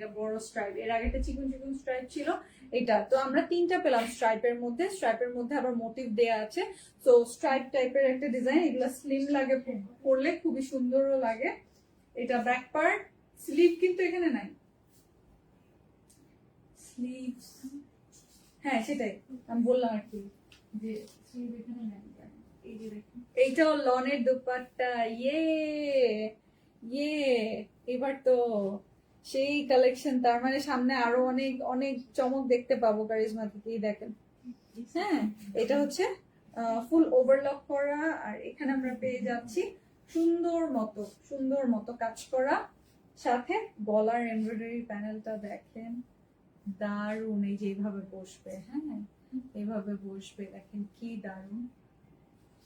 এটা বড় স্ট্রাইপ, এর আগে একটা চিকন চিকন স্ট্রাইপ ছিল এটা। তো আমরা তিনটা পেলাম স্ট্রাইপের মধ্যে আবার মোটিভ দেয়া আছে। তো স্ট্রাইপ টাইপের একটা ডিজাইন, এগুলো স্লিম লাগে পরলে, খুবই সুন্দরও লাগে। এটা ব্যাক পার্ট, স্লিভ কিন্তু এখানে নাই, স্লিভ হ্যাঁ সেটাই আমি বললাম আর কি যে স্লিভ এখানে নাই। এই যে দেখুন এইটাও লনের দুপাট্টা, ইয়ে ইয়ে এবার তো সেই কালেকশন, তার মানে সামনে আরো অনেক অনেক চমক দেখতে পাবো কারিজমা থেকে। দেখেন হ্যাঁ, এটা হচ্ছে ফুল ওভারলক করা, আর এখানে আমরা পেয়ে যাচ্ছি সুন্দর মতো কাজ করা, সাথে গলার এমব্রয়ডারি প্যানেলটা দেখেন দারুন। এই যে এইভাবে বসবে, হ্যাঁ এইভাবে বসবে, দেখেন কি দারুন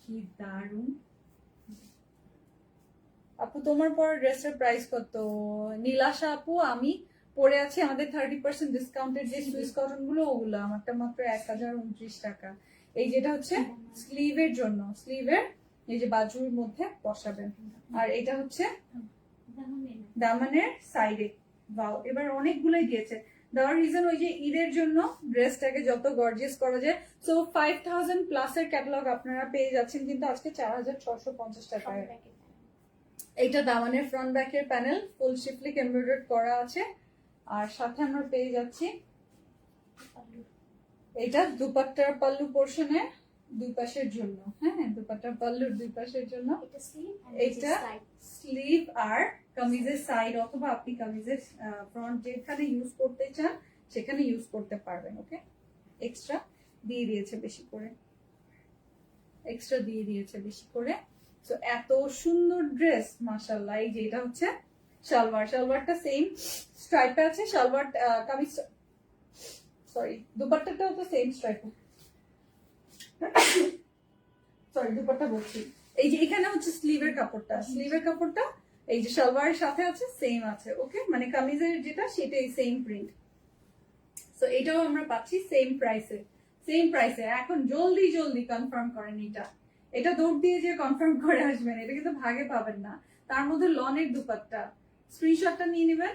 কি দারুন। আপু তোমার পর ড্রেসের প্রাইস কত? নীলাশা আপু আমি পরে আছি আমাদের 30% ডিসকাউন্টের যে সুইস কটন গুলো, ওগুলো আমারটা মাত্র 1029 টাকা। এই যেটা হচ্ছে স্লিভের জন্য, স্লিভের এই যে বাজুর মধ্যে বসাবেন, আর এটা হচ্ছে দামানের সাইডে। বাও, এবার অনেকগুলোই দিয়েছে। দেওয়ার রিজন ওই যে ঈদের জন্য ড্রেসটাকে যত গর্জিয়াস করা যায়। সো 5000 প্লাসের ক্যাটালগ আপনারা পেয়ে যাচ্ছেন কিন্তু আজকে 4650 টাকায়। এইটা দামানের ফ্রন্ট ব্যাকের প্যানেল, ফুল শিফলিক এমব্রয়ডারি করা আছে, আর সাথে আমরা পেয়ে যাচ্ছি এটা দুপাট্টার পাল্লু পোর্শনের দুই পাশের জন্য, হ্যাঁ দুপাট্টার পাল্লুর দুই পাশের জন্য। এটা স্লিভ আর কামিজের সাইড, অথবা আপনি কামিজের ফ্রন্ট যেখানে ইউজ করতে চান সেখানে ইউজ করতে পারবেন। ওকে, এক্সট্রা দিয়ে দিয়েছে বেশি করে, এক্সট্রা দিয়ে দিয়েছে বেশি করে। তো এত সুন্দর ড্রেস মাশাআল্লাহ। এই যে এটা হচ্ছে সালোয়ার, সালোয়ারটা সেম স্ট্রাইপে আছে, সালোয়ার কামিজ সরি দুপাট্টাটাও তো সেম স্ট্রাইপ, সরি দুপাট্টা বলছি। এই যে এখানে হচ্ছে স্লিভের কাপড়টা, স্লিভের কাপড়টা এই যে সালোয়ারের সাথে আছে সেম আছে। ওকে, মানে কামিজের যেটা সেটাই সেম প্রিন্ট। সো এটাও আমরা পাচ্ছি সেম প্রাইসে, সেম প্রাইসে। এখন জলদি জলদি কনফার্ম করেন, এটা দৌড় দিয়ে যে কনফার্ম করে আসবেন, এটা কিন্তু ভাগে পাবেন না। তার মধ্যে লনের দুপাট্টা, স্ক্রিনশটটা নিয়ে নেবেন।